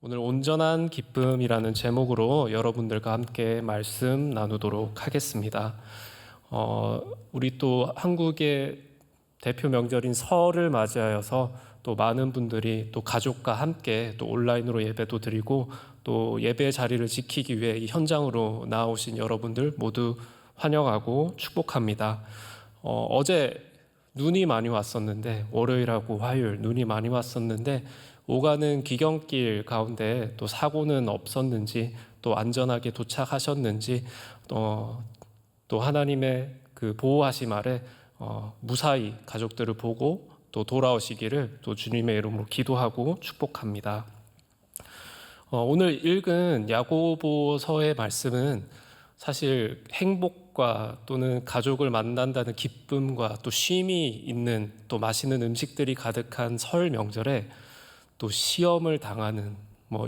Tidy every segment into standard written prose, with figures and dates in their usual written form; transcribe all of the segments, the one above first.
오늘 온전한 기쁨이라는 제목으로 여러분들과 함께 말씀 나누도록 하겠습니다. 우리 또 한국의 대표 명절인 설을 맞이하여서 또 많은 분들이 또 가족과 함께 또 온라인으로 예배도 드리고 또 예배 자리를 지키기 위해 이 현장으로 나오신 여러분들 모두 환영하고 축복합니다. 어제 눈이 많이 왔었는데, 월요일하고 화요일 눈이 많이 왔었는데 오가는 귀경길 가운데 또 사고는 없었는지, 또 안전하게 도착하셨는지, 또 하나님의 그 보호하심 아래 무사히 가족들을 보고 또 돌아오시기를 또 주님의 이름으로 기도하고 축복합니다. 오늘 읽은 야고보서의 말씀은 사실 행복과 또는 가족을 만난다는 기쁨과 또 쉼이 있는 또 맛있는 음식들이 가득한 설 명절에 또 시험을 당하는,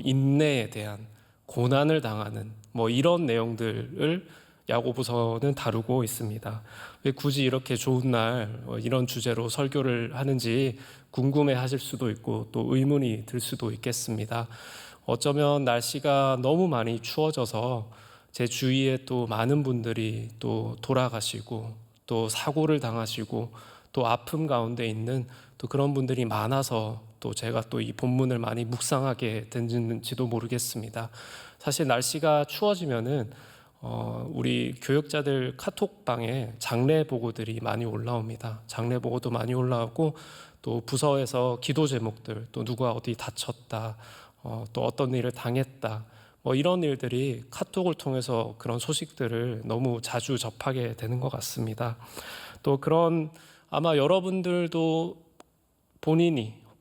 인내에 대한, 고난을 당하는 이런 내용들을 야고보서는 다루고 있습니다. 왜 굳이 이렇게 좋은 날 이런 주제로 설교를 하는지 궁금해 하실 수도 있고 또 의문이 들 수도 있겠습니다. 어쩌면 날씨가 너무 많이 추워져서 제 주위에 또 많은 분들이 또 돌아가시고 또 사고를 당하시고 또 아픔 가운데 있는 또 그런 분들이 많아서 또 제가 또 이 본문을 많이 묵상하게 됐는지도 모르겠습니다. 사실 날씨가 추워지면은 우리 교역자들 카톡방에 장례 보고들이 많이 올라옵니다. 장례 보고도 많이 올라오고 또 부서에서 기도 제목들, 또 누가 어디 다쳤다, 또 어떤 일을 당했다, 이런 일들이 카톡을 통해서 그런 소식들을 너무 자주 접하게 되는 것 같습니다. 또 그런 아마 여러분들도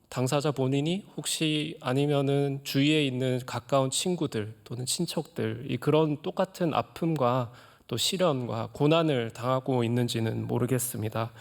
당사자 본인이 혹시 아니면은 주위에 있는 가까운 친구들 또는 친척들 그런 똑같은 아픔과 또 시련과 고난을 당하고 있는지는 모르겠습니다.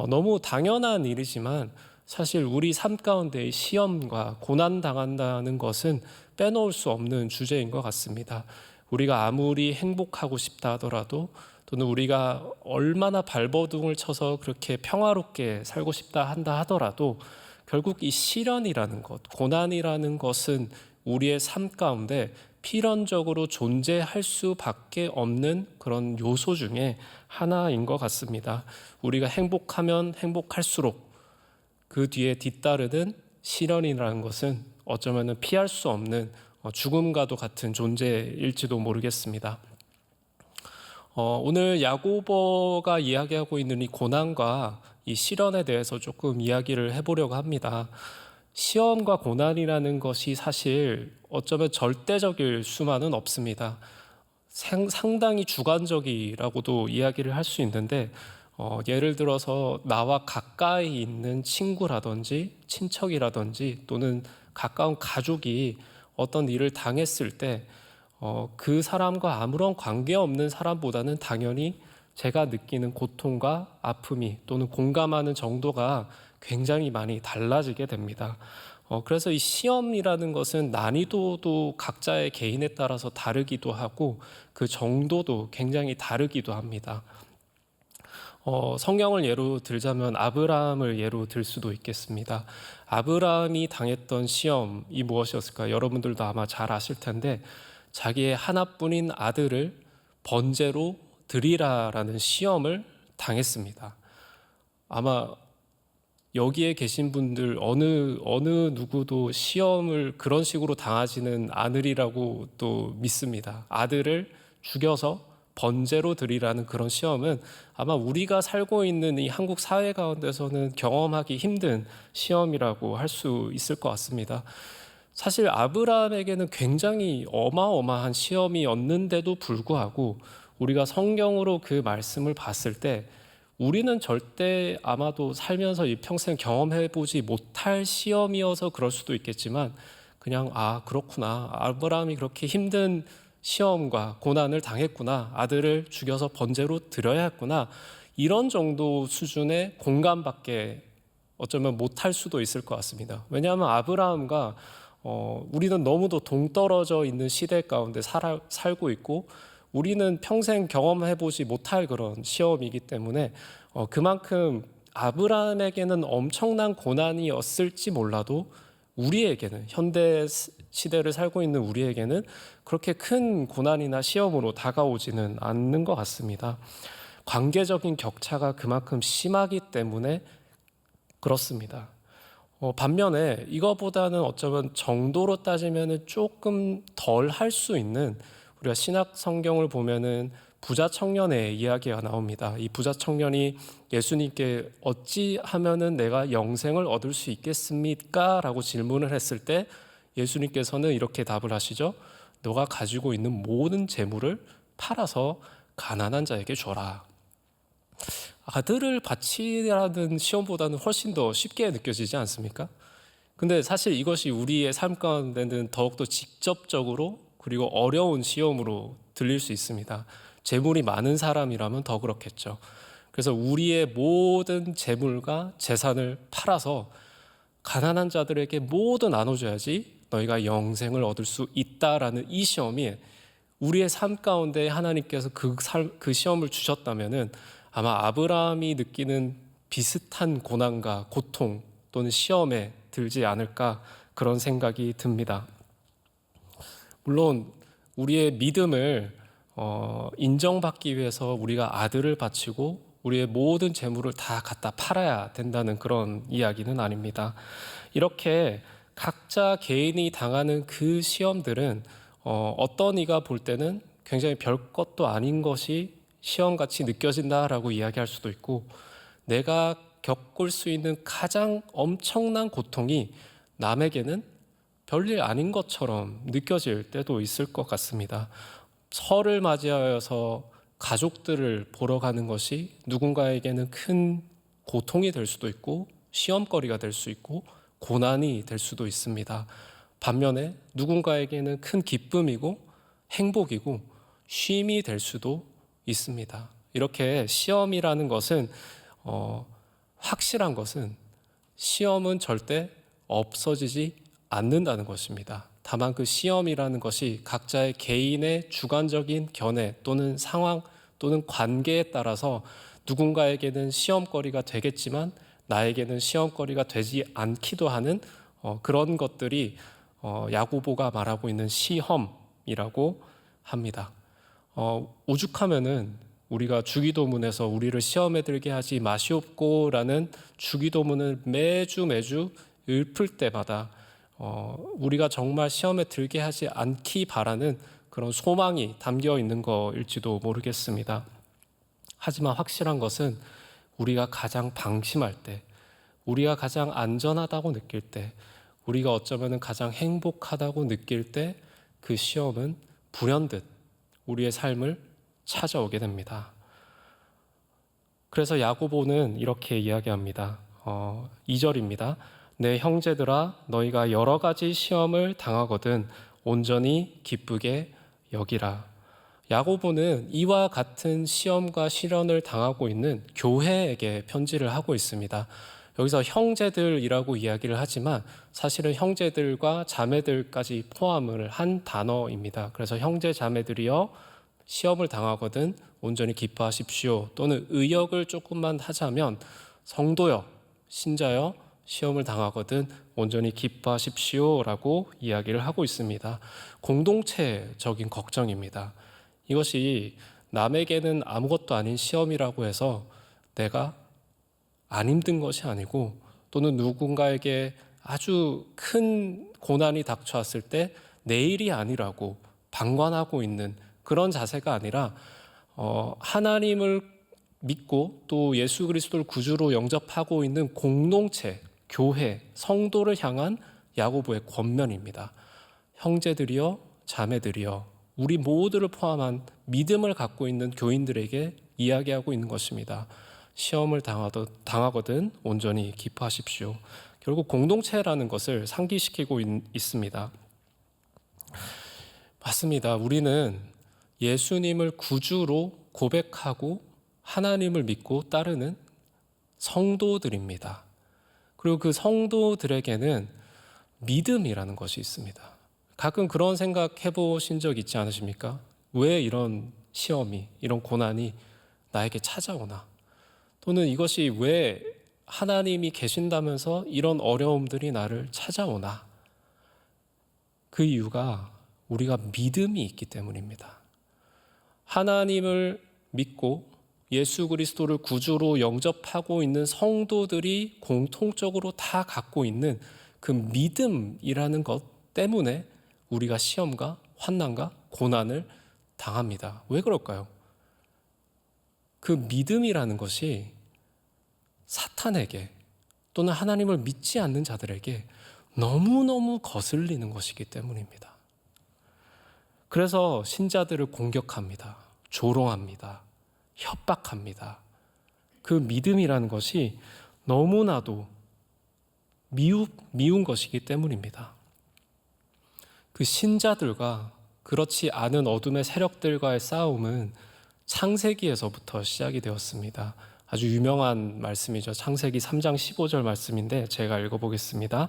너무 당연한 일이지만 사실 우리 삶 가운데의 시험과 고난 당한다는 것은 빼놓을 수 없는 주제인 것 같습니다. 우리가 아무리 행복하고 싶다 하더라도 또는 우리가 얼마나 발버둥을 쳐서 그렇게 평화롭게 살고 싶다 한다 하더라도 결국 이 시련이라는 것, 고난이라는 것은 우리의 삶 가운데 필연적으로 존재할 수밖에 없는 그런 요소 중에 하나인 것 같습니다. 우리가 행복하면 행복할수록 그 뒤에 뒤따르는 시련이라는 것은 어쩌면 피할 수 없는 죽음과도 같은 존재일지도 모르겠습니다. 오늘 야고보가 이야기하고 있는 이 고난과 이 시련에 대해서 조금 이야기를 해보려고 합니다. 시험과 고난이라는 것이 사실 어쩌면 절대적일 수만은 없습니다. 상당히 주관적이라고도 이야기를 할 수 있는데, 예를 들어서 나와 가까이 있는 친구라든지 친척이라든지 또는 가까운 가족이 어떤 일을 당했을 때 그 사람과 아무런 관계없는 사람보다는 당연히 제가 느끼는 고통과 아픔이 또는 공감하는 정도가 굉장히 많이 달라지게 됩니다. 그래서 이 시험이라는 것은 난이도도 각자의 개인에 따라서 다르기도 하고 그 정도도 굉장히 다르기도 합니다. 성경을 예로 들자면 아브라함을 예로 들 수도 있겠습니다. 아브라함이 당했던 시험이 무엇이었을까? 여러분들도 아마 잘 아실 텐데 자기의 하나뿐인 아들을 번제로 드리라라는 시험을 당했습니다. 아마 여기에 계신 분들 어느 누구도 시험을 그런 식으로 당하지는 않으리라고 또 믿습니다. 아들을 죽여서 번제로 드리라는 그런 시험은 아마 우리가 살고 있는 이 한국 사회 가운데서는 경험하기 힘든 시험이라고 할 수 있을 것 같습니다. 사실 아브라함에게는 굉장히 어마어마한 시험이었는데도 불구하고 우리가 성경으로 그 말씀을 봤을 때 우리는 절대 아마도 살면서 이 평생 경험해보지 못할 시험이어서 그럴 수도 있겠지만 그냥 그렇구나, 아브라함이 그렇게 힘든 시험과 고난을 당했구나, 아들을 죽여서 번제로 드려야 했구나, 이런 정도 수준의 공감밖에 어쩌면 못할 수도 있을 것 같습니다. 왜냐하면 아브라함과 우리는 너무도 동떨어져 있는 시대 가운데 살고 있고 우리는 평생 경험해보지 못할 그런 시험이기 때문에 그만큼 아브라함에게는 엄청난 고난이었을지 몰라도 우리에게는 현대 시대를 살고 있는 우리에게는 그렇게 큰 고난이나 시험으로 다가오지는 않는 것 같습니다. 관계적인 격차가 그만큼 심하기 때문에 그렇습니다. 반면에 이거보다는 어쩌면 정도로 따지면 조금 덜 할 수 있는, 우리가 신약 성경을 보면은 부자 청년의 이야기가 나옵니다. 이 부자 청년이 예수님께 어찌 하면은 내가 영생을 얻을 수 있겠습니까? 라고 질문을 했을 때 예수님께서는 이렇게 답을 하시죠. 너가 가지고 있는 모든 재물을 팔아서 가난한 자에게 줘라. 아들을 바치라는 시험보다는 훨씬 더 쉽게 느껴지지 않습니까? 근데 사실 이것이 우리의 삶 가운데는 더욱더 직접적으로 그리고 어려운 시험으로 들릴 수 있습니다. 재물이 많은 사람이라면 더 그렇겠죠. 그래서 우리의 모든 재물과 재산을 팔아서 가난한 자들에게 모두 나눠줘야지 너희가 영생을 얻을 수 있다라는 이 시험이, 우리의 삶 가운데 하나님께서 그 시험을 주셨다면은 아마 아브라함이 느끼는 비슷한 고난과 고통 또는 시험에 들지 않을까, 그런 생각이 듭니다. 물론 우리의 믿음을 인정받기 위해서 우리가 아들을 바치고 우리의 모든 재물을 다 갖다 팔아야 된다는 그런 이야기는 아닙니다. 이렇게 각자 개인이 당하는 그 시험들은 어떤 이가 볼 때는 굉장히 별것도 아닌 것이 시험같이 느껴진다라고 이야기할 수도 있고, 내가 겪을 수 있는 가장 엄청난 고통이 남에게는 별일 아닌 것처럼 느껴질 때도 있을 것 같습니다. 설을 맞이하여서 가족들을 보러 가는 것이 누군가에게는 큰 고통이 될 수도 있고 시험거리가 될 수 있고 고난이 될 수도 있습니다. 반면에 누군가에게는 큰 기쁨이고 행복이고 쉼이 될 수도 있습니다. 이렇게 시험이라는 것은 확실한 것은 시험은 절대 없어지지 않는다는 것입니다. 다만 그 시험이라는 것이 각자의 개인의 주관적인 견해 또는 상황 또는 관계에 따라서 누군가에게는 시험거리가 되겠지만 나에게는 시험거리가 되지 않기도 하는 그런 것들이 야고보가 말하고 있는 시험이라고 합니다. 오죽하면은 우리가 주기도문에서 우리를 시험에 들게 하지 마시옵고라는 주기도문을 매주 읊을 때마다 우리가 정말 시험에 들게 하지 않기 바라는 그런 소망이 담겨 있는 거일지도 모르겠습니다. 하지만 확실한 것은 우리가 가장 방심할 때, 우리가 가장 안전하다고 느낄 때, 우리가 어쩌면 가장 행복하다고 느낄 때 그 시험은 불현듯 우리의 삶을 찾아오게 됩니다. 그래서 야고보는 이렇게 이야기합니다. 2절입니다. 내 형제들아 너희가 여러 가지 시험을 당하거든 온전히 기쁘게 여기라. 야고보는 이와 같은 시험과 시련을 당하고 있는 교회에게 편지를 하고 있습니다. 여기서 형제들이라고 이야기를 하지만 사실은 형제들과 자매들까지 포함을 한 단어입니다. 그래서 형제 자매들이여 시험을 당하거든 온전히 기뻐하십시오. 또는 의역을 조금만 하자면 성도여 신자여 시험을 당하거든 온전히 기뻐하십시오라고 이야기를 하고 있습니다. 공동체적인 걱정입니다. 이것이 남에게는 아무것도 아닌 시험이라고 해서 내가 안 힘든 것이 아니고, 또는 누군가에게 아주 큰 고난이 닥쳐왔을 때 내일이 아니라고 방관하고 있는 그런 자세가 아니라 하나님을 믿고 또 예수 그리스도를 구주로 영접하고 있는 공동체, 교회, 성도를 향한 야고보의 권면입니다. 형제들이여 자매들이여 우리 모두를 포함한 믿음을 갖고 있는 교인들에게 이야기하고 있는 것입니다. 시험을 당하거든 온전히 기뻐하십시오. 결국 공동체라는 것을 상기시키고 있습니다. 맞습니다. 우리는 예수님을 구주로 고백하고 하나님을 믿고 따르는 성도들입니다. 그리고 그 성도들에게는 믿음이라는 것이 있습니다. 가끔 그런 생각 해보신 적 있지 않으십니까? 왜 이런 시험이, 이런 고난이 나에게 찾아오나? 또는 이것이 왜 하나님이 계신다면서 이런 어려움들이 나를 찾아오나? 그 이유가 우리가 믿음이 있기 때문입니다. 하나님을 믿고 예수 그리스도를 구주로 영접하고 있는 성도들이 공통적으로 다 갖고 있는 그 믿음이라는 것 때문에 우리가 시험과 환난과 고난을 당합니다. 왜 그럴까요? 그 믿음이라는 것이 사탄에게 또는 하나님을 믿지 않는 자들에게 너무너무 거슬리는 것이기 때문입니다. 그래서 신자들을 공격합니다. 조롱합니다. 협박합니다. 그 믿음이라는 것이 너무나도 미운 것이기 때문입니다. 그 신자들과 그렇지 않은 어둠의 세력들과의 싸움은 창세기에서부터 시작이 되었습니다. 아주 유명한 말씀이죠. 창세기 3장 15절 말씀인데 제가 읽어보겠습니다.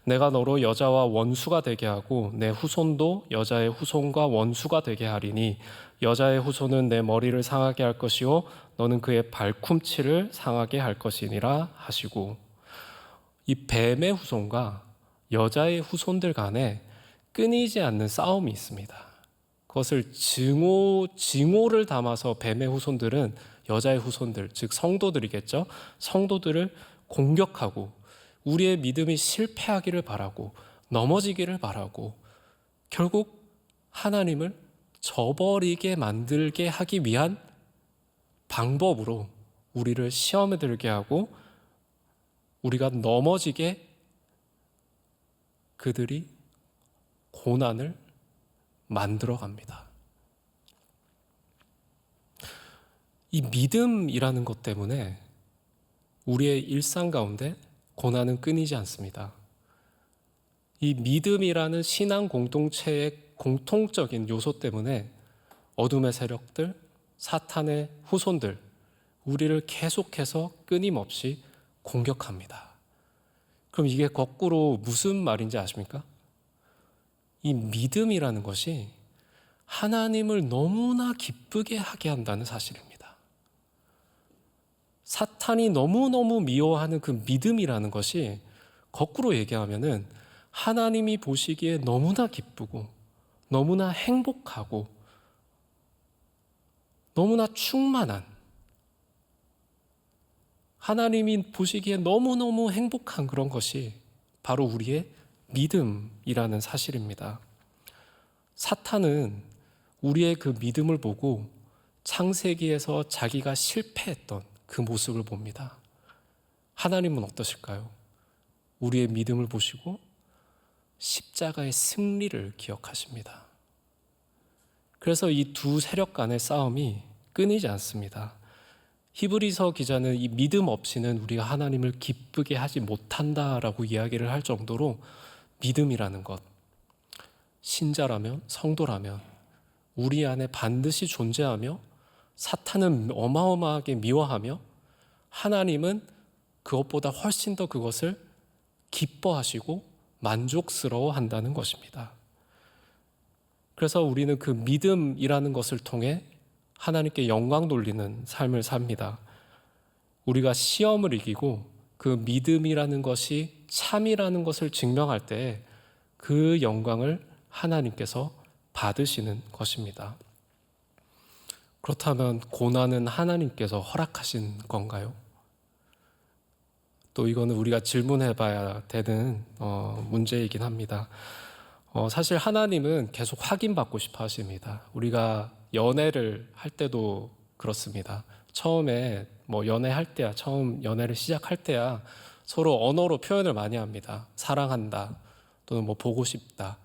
내가 너로 여자와 원수가 되게 하고 내 후손도 여자의 후손과 원수가 되게 하리니 여자의 후손은 내 머리를 상하게 할 것이요 너는 그의 발꿈치를 상하게 할 것이니라 하시고, 이 뱀의 후손과 여자의 후손들 간에 끊이지 않는 싸움이 있습니다. 그것을 증오를 담아서 뱀의 후손들은 여자의 후손들, 즉 성도들이겠죠. 성도들을 공격하고 우리의 믿음이 실패하기를 바라고 넘어지기를 바라고 결국 하나님을 저버리게 만들게 하기 위한 방법으로 우리를 시험에 들게 하고 우리가 넘어지게 그들이 고난을 만들어 갑니다. 이 믿음이라는 것 때문에 우리의 일상 가운데 고난은 끊이지 않습니다. 이 믿음이라는 신앙 공동체의 공통적인 요소 때문에 어둠의 세력들, 사탄의 후손들, 우리를 계속해서 끊임없이 공격합니다. 그럼 이게 거꾸로 무슨 말인지 아십니까? 이 믿음이라는 것이 하나님을 너무나 기쁘게 하게 한다는 사실입니다. 사탄이 너무너무 미워하는 그 믿음이라는 것이 거꾸로 얘기하면은 하나님이 보시기에 너무나 기쁘고 너무나 행복하고 너무나 충만한, 하나님이 보시기에 너무너무 행복한 그런 것이 바로 우리의 믿음이라는 사실입니다. 사탄은 우리의 그 믿음을 보고 창세기에서 자기가 실패했던 그 모습을 봅니다. 하나님은 어떠실까요? 우리의 믿음을 보시고 십자가의 승리를 기억하십니다. 그래서 이 두 세력 간의 싸움이 끊이지 않습니다. 히브리서 기자는 이 믿음 없이는 우리가 하나님을 기쁘게 하지 못한다라고 이야기를 할 정도로 믿음이라는 것, 신자라면, 성도라면 우리 안에 반드시 존재하며 사탄은 어마어마하게 미워하며 하나님은 그것보다 훨씬 더 그것을 기뻐하시고 만족스러워 한다는 것입니다. 그래서 우리는 그 믿음이라는 것을 통해 하나님께 영광 돌리는 삶을 삽니다. 우리가 시험을 이기고 그 믿음이라는 것이 참이라는 것을 증명할 때 그 영광을 하나님께서 받으시는 것입니다. 그렇다면 고난은 하나님께서 허락하신 건가요? 또 이거는 우리가 질문해 봐야 되는 문제이긴 합니다. 사실 하나님은 계속 확인받고 싶어 하십니다. 우리가 연애를 할 때도 그렇습니다. 처음에 연애할 때야, 처음 연애를 시작할 때야 서로 언어로 표현을 많이 합니다. 사랑한다, 또는 보고 싶다.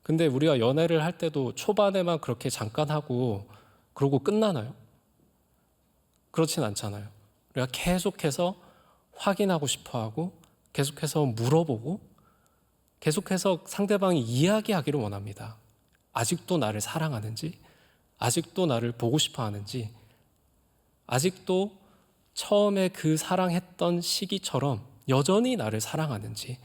근데 우리가 연애를 할 때도 초반에만 그렇게 잠깐 하고 그러고 끝나나요? 그렇진 않잖아요. 우리가 계속해서 확인하고 싶어 하고 계속해서 물어보고 계속해서 상대방이 이야기하기를 원합니다. 아직도 나를 사랑하는지, 아직도 나를 보고 싶어 하는지, 아직도 처음에 그 사랑했던 시기처럼 여전히 나를 사랑하는지,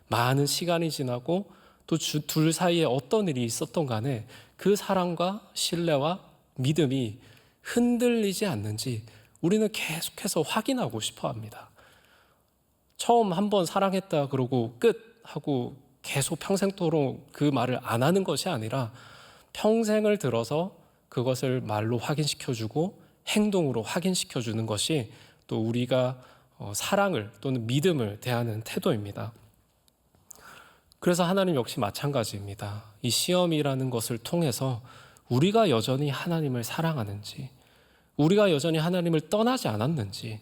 많은 시간이 지나고 또 둘 사이에 어떤 일이 있었던 간에 그 사랑과 신뢰와 믿음이 흔들리지 않는지 우리는 계속해서 확인하고 싶어 합니다. 처음 한번 사랑했다 그러고 끝 하고 계속 평생토록 그 말을 안 하는 것이 아니라 평생을 들어서 그것을 말로 확인시켜주고 행동으로 확인시켜주는 것이 또 우리가 사랑을 또는 믿음을 대하는 태도입니다. 그래서 하나님 역시 마찬가지입니다. 이 시험이라는 것을 통해서 우리가 여전히 하나님을 사랑하는지, 우리가 여전히 하나님을 떠나지 않았는지,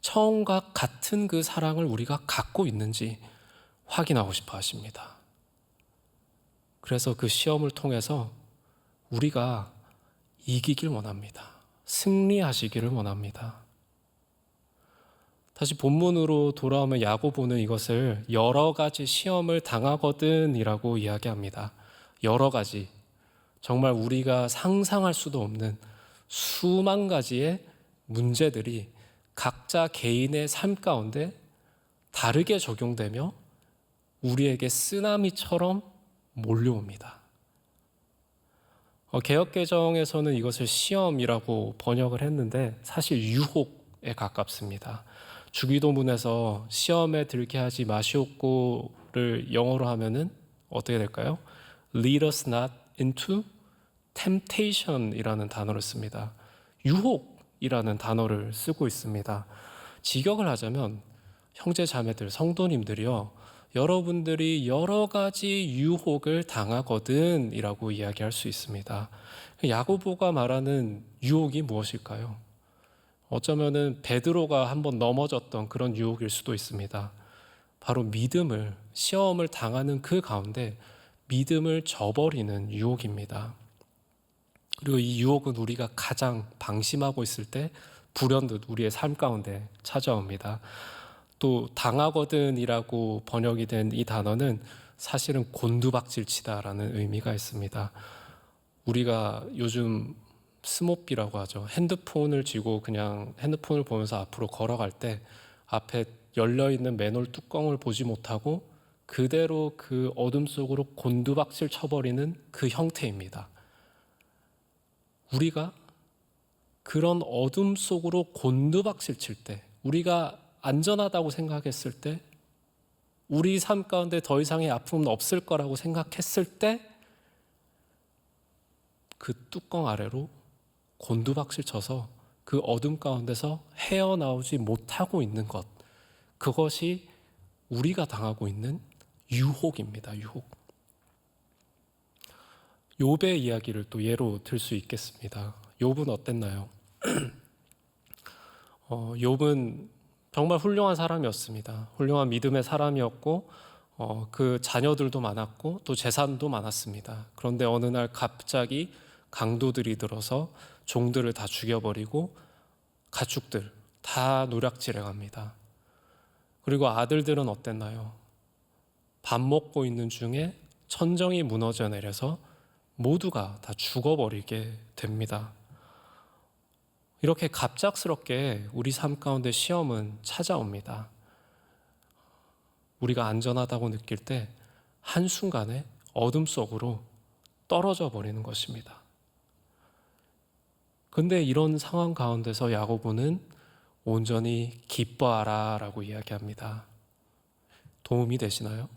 처음과 같은 그 사랑을 우리가 갖고 있는지 확인하고 싶어 하십니다. 그래서 그 시험을 통해서 우리가 이기길 원합니다. 승리하시기를 원합니다. 다시 본문으로 돌아오면 야고보는 이것을 여러 가지 시험을 당하거든이라고 이야기합니다. 여러 가지, 정말 우리가 상상할 수도 없는 수만 가지의 문제들이 각자 개인의 삶 가운데 다르게 적용되며 우리에게 쓰나미처럼 몰려옵니다. 개역개정에서는 이것을 시험이라고 번역을 했는데 사실 유혹에 가깝습니다. 주기도문에서 시험에 들게 하지 마시옵고를 영어로 하면은 어떻게 될까요? Lead us not into temptation이라는 단어를 씁니다. 유혹이라는 단어를 쓰고 있습니다. 직역을 하자면 형제 자매들, 성도님들이요, 여러분들이 여러 가지 유혹을 당하거든 이라고 이야기할 수 있습니다. 야고보가 말하는 유혹이 무엇일까요? 어쩌면은 베드로가 한번 넘어졌던 그런 유혹일 수도 있습니다. 바로 믿음을, 시험을 당하는 그 가운데 믿음을 저버리는 유혹입니다. 그리고 이 유혹은 우리가 가장 방심하고 있을 때 불현듯 우리의 삶 가운데 찾아옵니다. 또 당하거든이라고 번역이 된 이 단어는 사실은 곤두박질치다라는 의미가 있습니다. 우리가 요즘 스모비라고 하죠. 핸드폰을 쥐고 그냥 핸드폰을 보면서 앞으로 걸어갈 때 앞에 열려있는 맨홀 뚜껑을 보지 못하고 그대로 그 어둠 속으로 곤두박질 쳐버리는 그 형태입니다. 우리가 그런 어둠 속으로 곤두박질 칠 때, 우리가 안전하다고 생각했을 때, 우리 삶 가운데 더 이상의 아픔은 없을 거라고 생각했을 때 그 뚜껑 아래로 곤두박질 쳐서 그 어둠 가운데서 헤어나오지 못하고 있는 것, 그것이 우리가 당하고 있는 유혹입니다. 유혹. 욥의 이야기를 또 예로 들 수 있겠습니다. 욥은 어땠나요? 욥은 정말 훌륭한 사람이었습니다. 훌륭한 믿음의 사람이었고 그 자녀들도 많았고 또 재산도 많았습니다. 그런데 어느 날 갑자기 강도들이 들어서 종들을 다 죽여버리고 가축들 다 노략질해 갑니다. 그리고 아들들은 어땠나요? 밥 먹고 있는 중에 천정이 무너져 내려서 모두가 다 죽어버리게 됩니다. 이렇게 갑작스럽게 우리 삶 가운데 시험은 찾아옵니다. 우리가 안전하다고 느낄 때 한순간에 어둠 속으로 떨어져 버리는 것입니다. 근데 이런 상황 가운데서 야고보는 온전히 기뻐하라 라고 이야기합니다. 도움이 되시나요?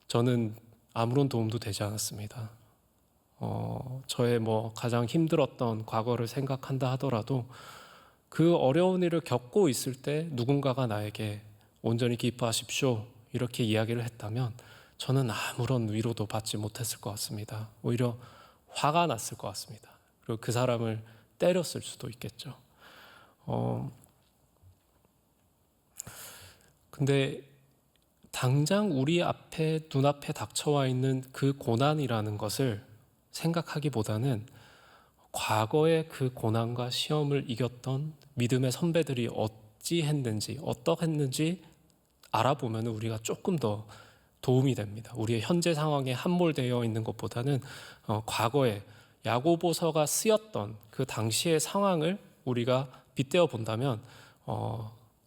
저는 아무런 도움도 되지 않았습니다. 저의 가장 힘들었던 과거를 생각한다 하더라도 그 어려운 일을 겪고 있을 때 누군가가 나에게 온전히 기뻐하십시오 이렇게 이야기를 했다면 저는 아무런 위로도 받지 못했을 것 같습니다. 오히려 화가 났을 것 같습니다. 그리고 그 사람을 때렸을 수도 있겠죠. 근데 당장 우리 앞에 눈앞에 닥쳐와 있는 그 고난이라는 것을 생각하기보다는 과거의 그 고난과 시험을 이겼던 믿음의 선배들이 어찌했는지 어떠했는지 알아보면 우리가 조금 더 도움이 됩니다. 우리의 현재 상황에 함몰되어 있는 것보다는 과거에 야고보서가 쓰였던 그 당시의 상황을 우리가 빗대어 본다면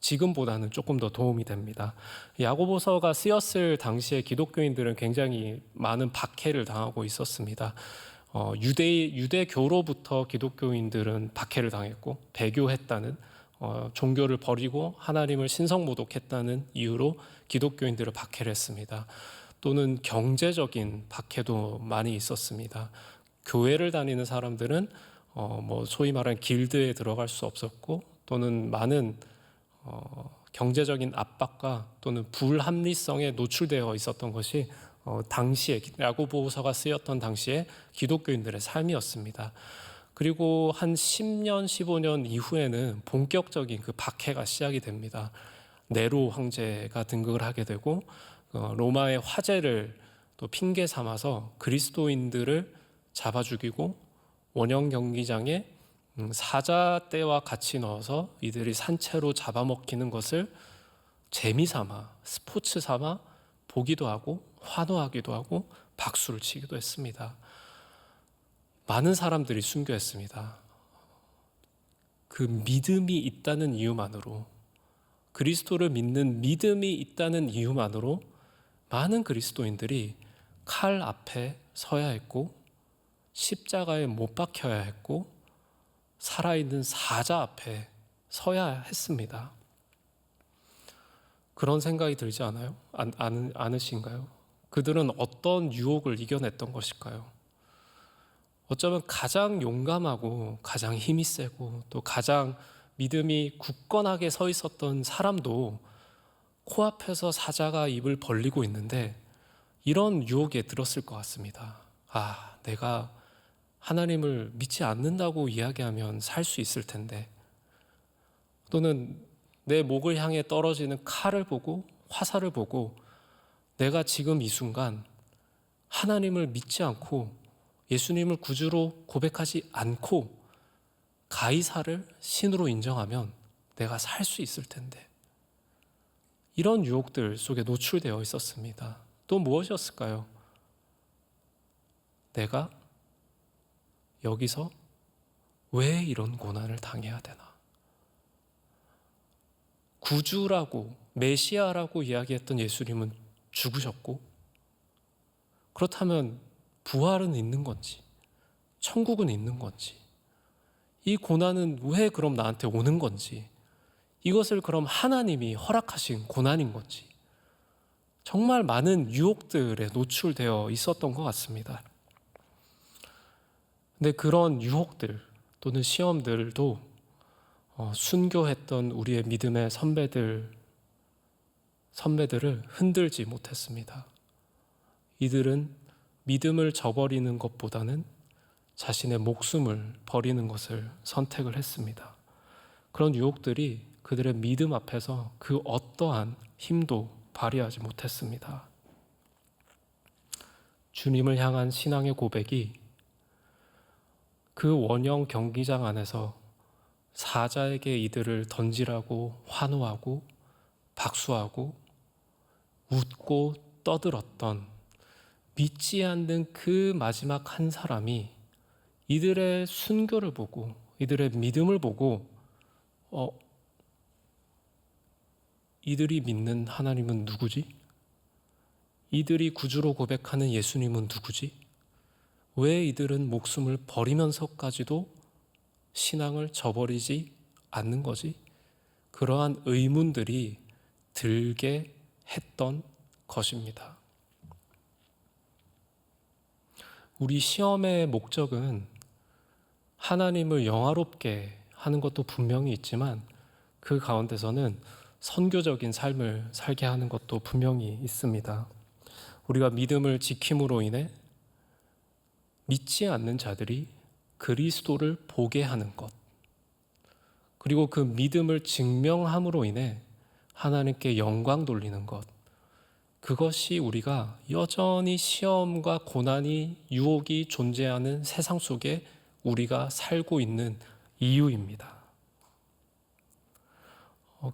지금보다는 조금 더 도움이 됩니다. 야고보서가 쓰였을 당시에 기독교인들은 굉장히 많은 박해를 당하고 있었습니다. 유대교로부터 기독교인들은 박해를 당했고 배교했다는 종교를 버리고 하나님을 신성모독했다는 이유로 기독교인들을 박해를 했습니다. 또는 경제적인 박해도 많이 있었습니다. 교회를 다니는 사람들은 소위 말하는 길드에 들어갈 수 없었고, 또는 많은 경제적인 압박과 또는 불합리성에 노출되어 있었던 것이 당시에 야고보서가 쓰였던 당시에 기독교인들의 삶이었습니다. 그리고 한 10년, 15년 이후에는 본격적인 그 박해가 시작이 됩니다. 네로 황제가 등극을 하게 되고 로마의 화재를 또 핑계 삼아서 그리스도인들을 잡아 죽이고 원형 경기장에 사자떼와 같이 넣어서 이들이 산채로 잡아먹히는 것을 재미삼아, 스포츠 삼아 보기도 하고 환호하기도 하고 박수를 치기도 했습니다. 많은 사람들이 순교했습니다. 그 믿음이 있다는 이유만으로, 그리스도를 믿는 믿음이 있다는 이유만으로 많은 그리스도인들이 칼 앞에 서야 했고, 십자가에 못 박혀야 했고, 살아있는 사자 앞에 서야 했습니다. 그런 생각이 들지 않아요? 않으신가요? 그들은 어떤 유혹을 이겨냈던 것일까요? 어쩌면 가장 용감하고 가장 힘이 세고 또 가장 믿음이 굳건하게 서 있었던 사람도 코앞에서 사자가 입을 벌리고 있는데 이런 유혹에 들었을 것 같습니다. 내가 하나님을 믿지 않는다고 이야기하면 살 수 있을 텐데, 또는 내 목을 향해 떨어지는 칼을 보고 화살을 보고 내가 지금 이 순간 하나님을 믿지 않고 예수님을 구주로 고백하지 않고 가이사를 신으로 인정하면 내가 살 수 있을 텐데, 이런 유혹들 속에 노출되어 있었습니다. 또 무엇이었을까요? 내가 여기서 왜 이런 고난을 당해야 되나? 구주라고, 메시아라고 이야기했던 예수님은 죽으셨고, 그렇다면 부활은 있는 건지, 천국은 있는 건지, 이 고난은 왜 그럼 나한테 오는 건지, 이것을 그럼 하나님이 허락하신 고난인 건지, 정말 많은 유혹들에 노출되어 있었던 것 같습니다. 근데 그런 유혹들 또는 시험들도 순교했던 우리의 믿음의 선배들을 흔들지 못했습니다. 이들은 믿음을 저버리는 것보다는 자신의 목숨을 버리는 것을 선택을 했습니다. 그런 유혹들이 그들의 믿음 앞에서 그 어떠한 힘도 발휘하지 못했습니다. 주님을 향한 신앙의 고백이 그 원형 경기장 안에서 사자에게 이들을 던지라고 환호하고 박수하고 웃고 떠들었던 믿지 않는 그 마지막 한 사람이 이들의 순교를 보고 이들의 믿음을 보고 이들이 믿는 하나님은 누구지? 이들이 구주로 고백하는 예수님은 누구지? 왜 이들은 목숨을 버리면서까지도 신앙을 저버리지 않는 거지? 그러한 의문들이 들게 했던 것입니다. 우리 시험의 목적은 하나님을 영화롭게 하는 것도 분명히 있지만 그 가운데서는 선교적인 삶을 살게 하는 것도 분명히 있습니다. 우리가 믿음을 지킴으로 인해 믿지 않는 자들이 그리스도를 보게 하는 것, 그리고 그 믿음을 증명함으로 인해 하나님께 영광 돌리는 것, 그것이 우리가 여전히 시험과 고난이, 유혹이 존재하는 세상 속에 우리가 살고 있는 이유입니다.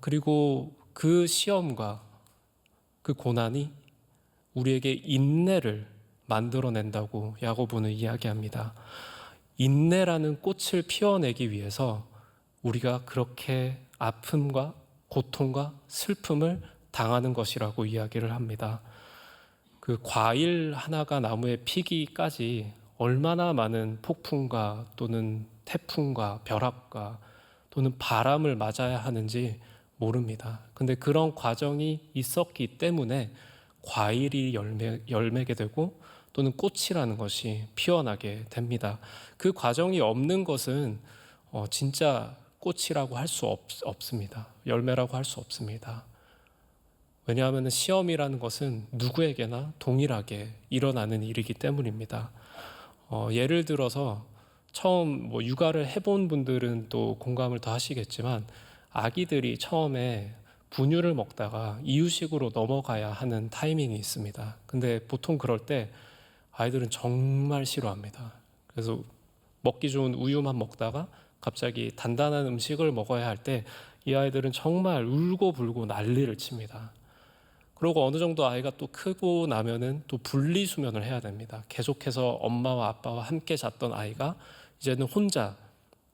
그리고 그 시험과 그 고난이 우리에게 인내를 만들어낸다고 야고보는 이야기합니다. 인내라는 꽃을 피워내기 위해서 우리가 그렇게 아픔과 고통과 슬픔을 당하는 것이라고 이야기를 합니다. 그 과일 하나가 나무에 피기까지 얼마나 많은 폭풍과 또는 태풍과 벼락과 또 또는 바람을 맞아야 하는지 모릅니다. 근데 그런 과정이 있었기 때문에 과일이 열매게 되고 또는 꽃이라는 것이 피어나게 됩니다. 그 과정이 없는 것은 진짜 꽃이라고 할 수 없습니다. 열매라고 할 수 없습니다. 왜냐하면 시험이라는 것은 누구에게나 동일하게 일어나는 일이기 때문입니다. 예를 들어서 처음 육아를 해본 분들은 또 공감을 더 하시겠지만 아기들이 처음에 분유를 먹다가 이유식으로 넘어가야 하는 타이밍이 있습니다. 근데 보통 그럴 때 아이들은 정말 싫어합니다. 그래서 먹기 좋은 우유만 먹다가 갑자기 단단한 음식을 먹어야 할 때 이 아이들은 정말 울고불고 난리를 칩니다. 그리고 어느 정도 아이가 또 크고 나면은 또 분리수면을 해야 됩니다. 계속해서 엄마와 아빠와 함께 잤던 아이가 이제는 혼자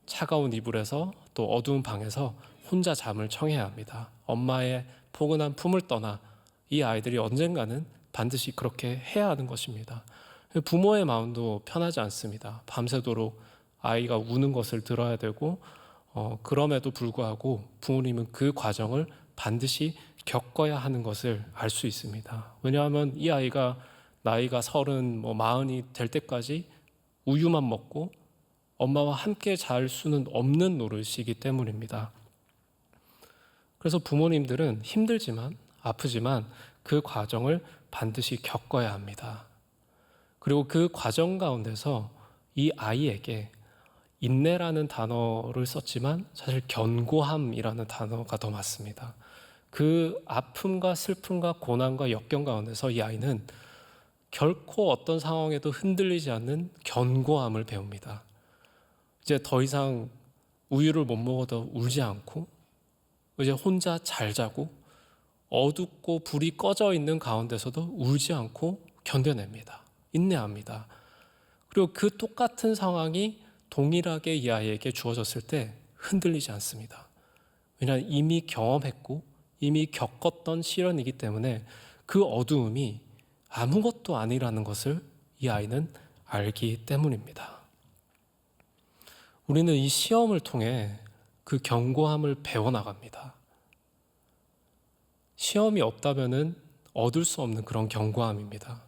차가운 이불에서 또 어두운 방에서 혼자 잠을 청해야 합니다. 엄마의 포근한 품을 떠나 이 아이들이 언젠가는 반드시 그렇게 해야 하는 것입니다. 부모의 마음도 편하지 않습니다. 밤새도록 아이가 우는 것을 들어야 되고 그럼에도 불구하고 부모님은 그 과정을 반드시 겪어야 하는 것을 알 수 있습니다. 왜냐하면 이 아이가 나이가 30, 40이 될 때까지 우유만 먹고 엄마와 함께 잘 수는 없는 노릇이기 때문입니다. 그래서 부모님들은 힘들지만 아프지만 그 과정을 반드시 겪어야 합니다. 그리고 그 과정 가운데서 이 아이에게 인내라는 단어를 썼지만 사실 견고함이라는 단어가 더 맞습니다. 그 아픔과 슬픔과 고난과 역경 가운데서 이 아이는 결코 어떤 상황에도 흔들리지 않는 견고함을 배웁니다. 이제 더 이상 우유를 못 먹어도 울지 않고 이제 혼자 잘 자고 어둡고 불이 꺼져 있는 가운데서도 울지 않고 견뎌냅니다. 인내합니다. 그리고 그 똑같은 상황이 동일하게 이 아이에게 주어졌을 때 흔들리지 않습니다. 왜냐하면 이미 경험했고 이미 겪었던 시련이기 때문에 그 어두움이 아무것도 아니라는 것을 이 아이는 알기 때문입니다. 우리는 이 시험을 통해 그 견고함을 배워나갑니다. 시험이 없다면 얻을 수 없는 그런 견고함입니다.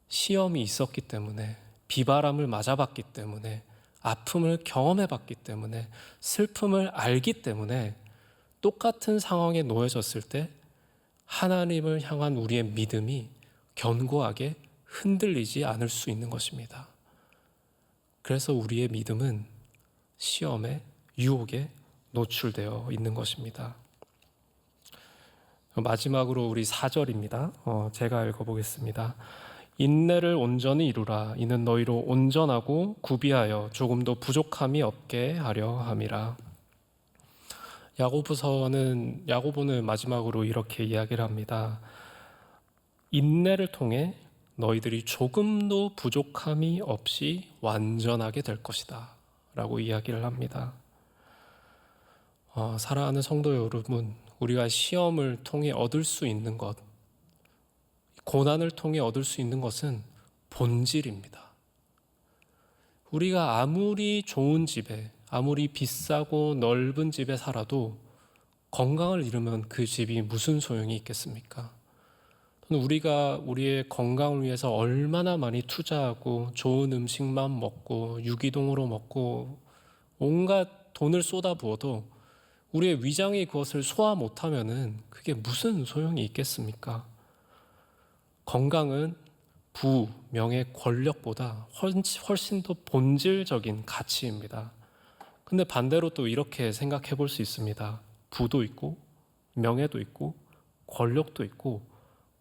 시험이 있었기 때문에, 비바람을 맞아봤기 때문에, 아픔을 경험해봤기 때문에, 슬픔을 알기 때문에 똑같은 상황에 놓여졌을 때 하나님을 향한 우리의 믿음이 견고하게 흔들리지 않을 수 있는 것입니다. 그래서 우리의 믿음은 시험에, 유혹에 노출되어 있는 것입니다. 마지막으로 우리 4절입니다. 제가 읽어보겠습니다. 인내를 온전히 이루라. 이는 너희로 온전하고 구비하여 조금도 부족함이 없게 하려 함이라. 야고보는 마지막으로 이렇게 이야기를 합니다. 인내를 통해 너희들이 조금도 부족함이 없이 완전하게 될 것이다 라고 이야기를 합니다. 사랑하는 성도 여러분, 우리가 시험을 통해 얻을 수 있는 것, 고난을 통해 얻을 수 있는 것은 본질입니다. 우리가 아무리 좋은 집에, 아무리 비싸고 넓은 집에 살아도 건강을 잃으면 그 집이 무슨 소용이 있겠습니까? 우리가 우리의 건강을 위해서 얼마나 많이 투자하고 좋은 음식만 먹고 유기동으로 먹고 온갖 돈을 쏟아부어도 우리의 위장이 그것을 소화 못하면은 그게 무슨 소용이 있겠습니까? 건강은 부, 명예, 권력보다 훨씬 더 본질적인 가치입니다. 근데 반대로 또 이렇게 생각해 볼 수 있습니다. 부도 있고 명예도 있고 권력도 있고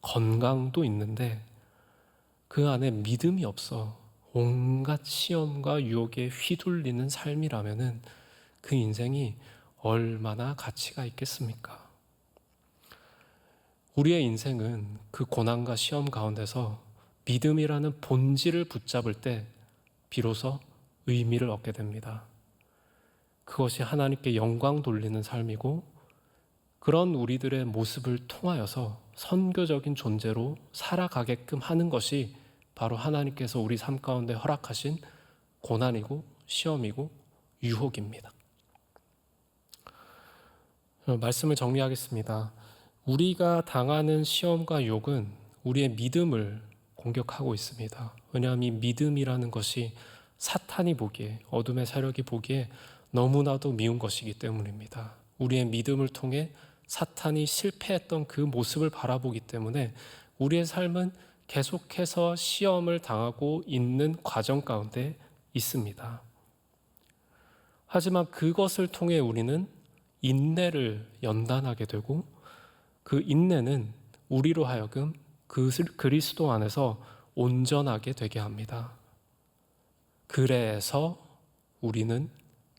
건강도 있는데 그 안에 믿음이 없어 온갖 시험과 유혹에 휘둘리는 삶이라면은 그 인생이 얼마나 가치가 있겠습니까? 우리의 인생은 그 고난과 시험 가운데서 믿음이라는 본질을 붙잡을 때 비로소 의미를 얻게 됩니다. 그것이 하나님께 영광 돌리는 삶이고 그런 우리들의 모습을 통하여서 선교적인 존재로 살아가게끔 하는 것이 바로 하나님께서 우리 삶 가운데 허락하신 고난이고 시험이고 유혹입니다. 말씀을 정리하겠습니다. 우리가 당하는 시험과 유혹은 우리의 믿음을 공격하고 있습니다. 왜냐하면 이 믿음이라는 것이 사탄이 보기에, 어둠의 세력이 보기에 너무나도 미운 것이기 때문입니다. 우리의 믿음을 통해 사탄이 실패했던 그 모습을 바라보기 때문에 우리의 삶은 계속해서 시험을 당하고 있는 과정 가운데 있습니다. 하지만 그것을 통해 우리는 인내를 연단하게 되고, 그 인내는 우리로 하여금 그리스도 안에서 온전하게 되게 합니다. 그래서 우리는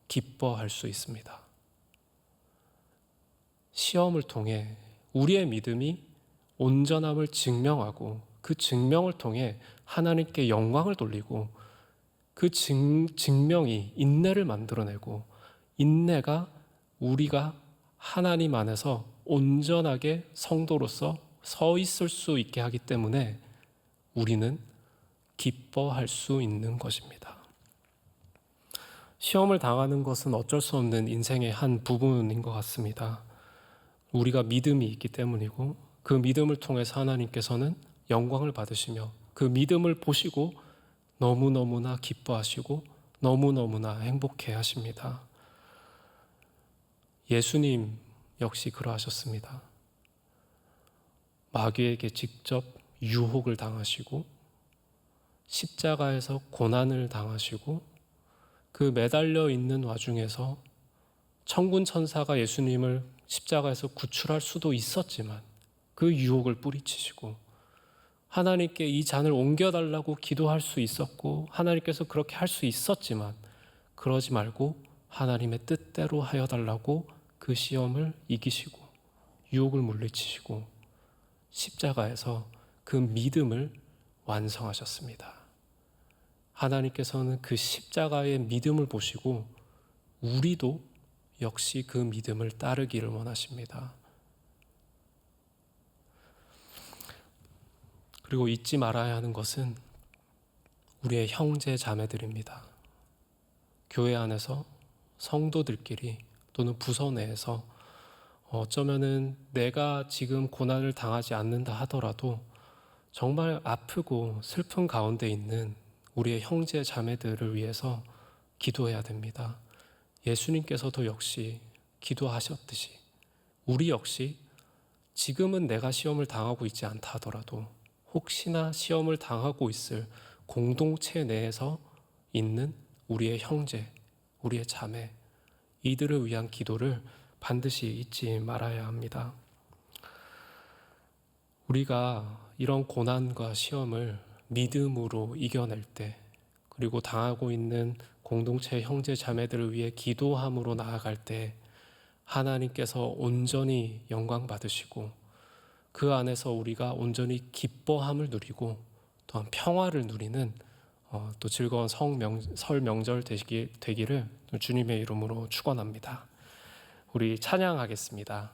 기뻐할 수 있습니다. 시험을 통해 우리의 믿음이 온전함을 증명하고, 그 증명을 통해 하나님께 영광을 돌리고, 그 증명이 인내를 만들어내고, 인내가 우리가 하나님 안에서 온전하게 성도로서 서 있을 수 있게 하기 때문에 우리는 기뻐할 수 있는 것입니다. 시험을 당하는 것은 어쩔 수 없는 인생의 한 부분인 것 같습니다. 우리가 믿음이 있기 때문이고, 그 믿음을 통해서 하나님께서는 영광을 받으시며 그 믿음을 보시고 너무너무나 기뻐하시고 너무너무나 행복해 하십니다. 예수님 역시 그러하셨습니다. 마귀에게 직접 유혹을 당하시고 십자가에서 고난을 당하시고, 그 매달려 있는 와중에서 천군 천사가 예수님을 십자가에서 구출할 수도 있었지만 그 유혹을 뿌리치시고, 하나님께 이 잔을 옮겨달라고 기도할 수 있었고 하나님께서 그렇게 할 수 있었지만 그러지 말고 하나님의 뜻대로 하여 달라고 그 시험을 이기시고 유혹을 물리치시고 십자가에서 그 믿음을 완성하셨습니다. 하나님께서는 그 십자가의 믿음을 보시고 우리도 역시 그 믿음을 따르기를 원하십니다. 그리고 잊지 말아야 하는 것은 우리의 형제 자매들입니다. 교회 안에서 성도들끼리 또는 부서 내에서 어쩌면은 내가 지금 고난을 당하지 않는다 하더라도 정말 아프고 슬픈 가운데 있는 우리의 형제 자매들을 위해서 기도해야 됩니다. 예수님께서도 역시 기도하셨듯이 우리 역시 지금은 내가 시험을 당하고 있지 않다 하더라도 혹시나 시험을 당하고 있을 공동체 내에서 있는 우리의 형제, 우리의 자매, 이들을 위한 기도를 반드시 잊지 말아야 합니다. 우리가 이런 고난과 시험을 믿음으로 이겨낼 때, 그리고 당하고 있는 공동체 형제 자매들을 위해 기도함으로 나아갈 때 하나님께서 온전히 영광 받으시고 그 안에서 우리가 온전히 기뻐함을 누리고 또한 평화를 누리는 또 즐거운 설 명절 되기를 주님의 이름으로 축원합니다. 우리 찬양하겠습니다.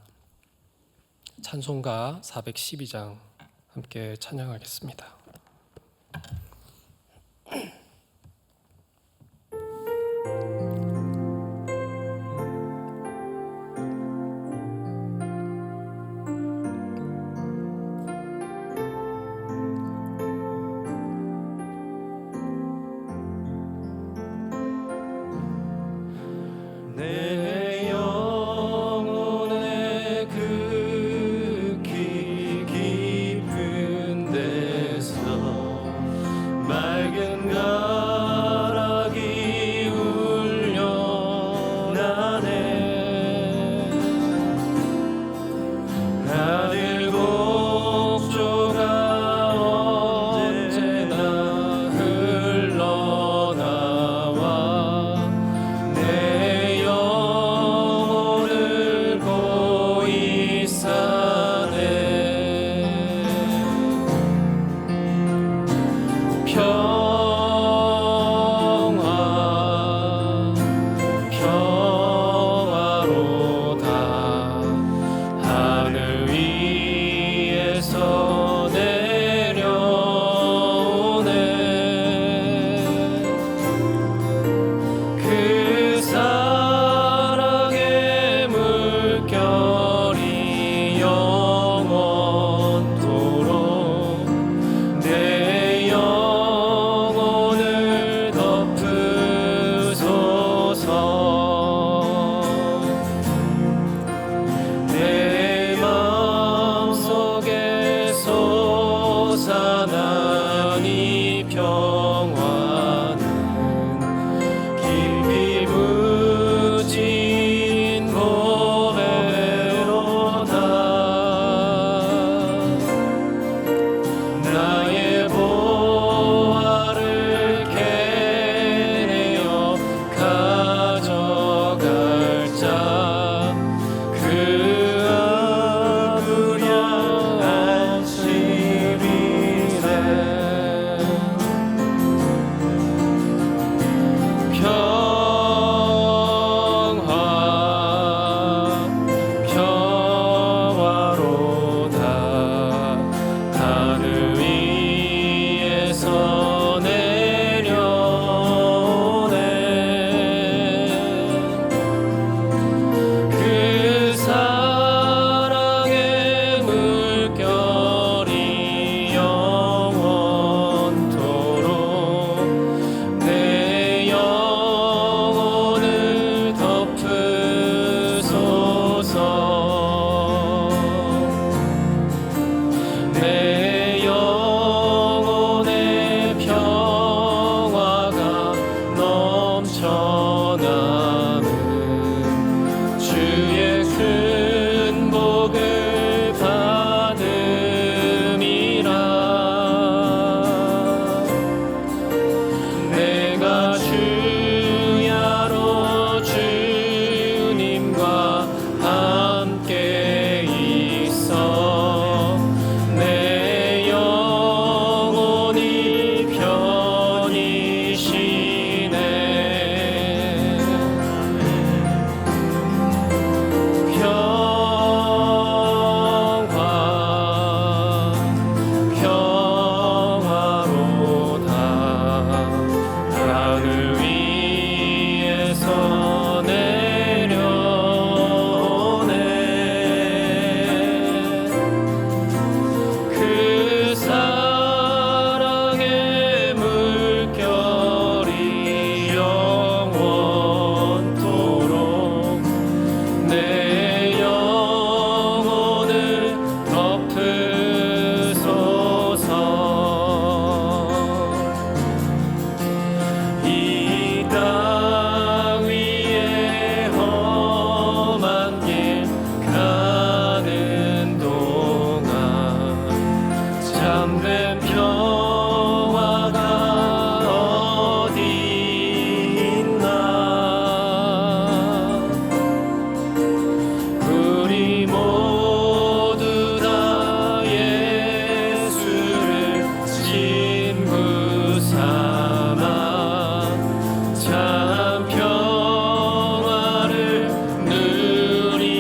찬송가 412장 함께 찬양하겠습니다. 평화는 깊이 묻힌 보배로다. 나의 보화를 캐내어 가져갈 자, 그 아무려 안식이래. 평화로다. 하늘 위에서 내려오네. 그 사랑의 물결이 영원토록 내 영혼을 덮으소서. 내 영혼의 평화가 넘쳐나는 주의 큰 복을 받음이라. 내가 주야로 주님과 함께 있어 내 영혼이 편히 쉬네. 평화로다. 하늘 위에서 내려오네. 그 사랑의 물결이 영원토록 내 영혼을 덮으소서. 이 땅 위에 험한 길 가는 동안 참된 평화가 어디 있나. 우리 모두 다 예수를 친구 삼아 참 평화를 누리겠네.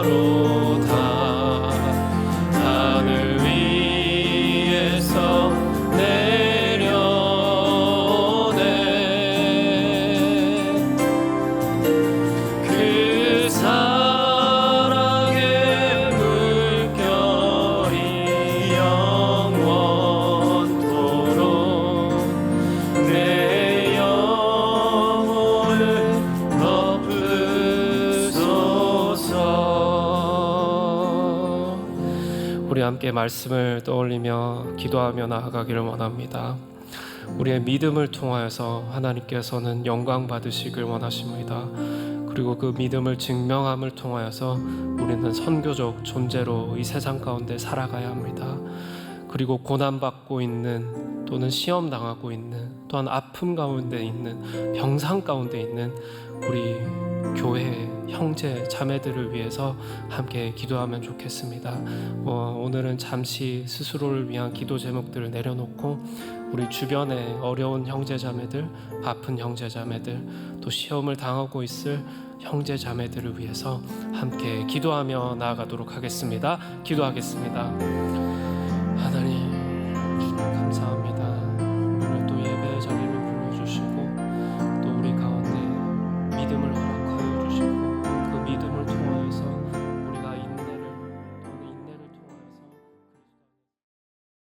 평화로다. 하늘 위에서 내려오네. 그 사랑의 물결이 영원토록 내 영혼을 덮으소서. 우리 함께 말씀을 떠올리며 기도하며 나아가기를 원합니다. 우리의 믿음을 통하여서 하나님께서는 영광 받으시길 원하십니다. 그리고 그 믿음을 증명함을 통하여서 우리는 선교적 존재로 이 세상 가운데 살아가야 합니다. 그리고 고난받고 있는 또는 시험 당하고 있는 또한 아픔 가운데 있는 병상 가운데 있는 우리 교회 형제 자매들을 위해서 함께 기도하면 좋겠습니다. 오늘은 잠시 스스로를 위한 기도 제목들을 내려놓고 우리 주변에 어려운 형제 자매들, 아픈 형제 자매들, 또 시험을 당하고 있을 형제 자매들을 위해서 함께 기도하며 나아가도록 하겠습니다. 기도하겠습니다. 하나님, 주님 감사합니다.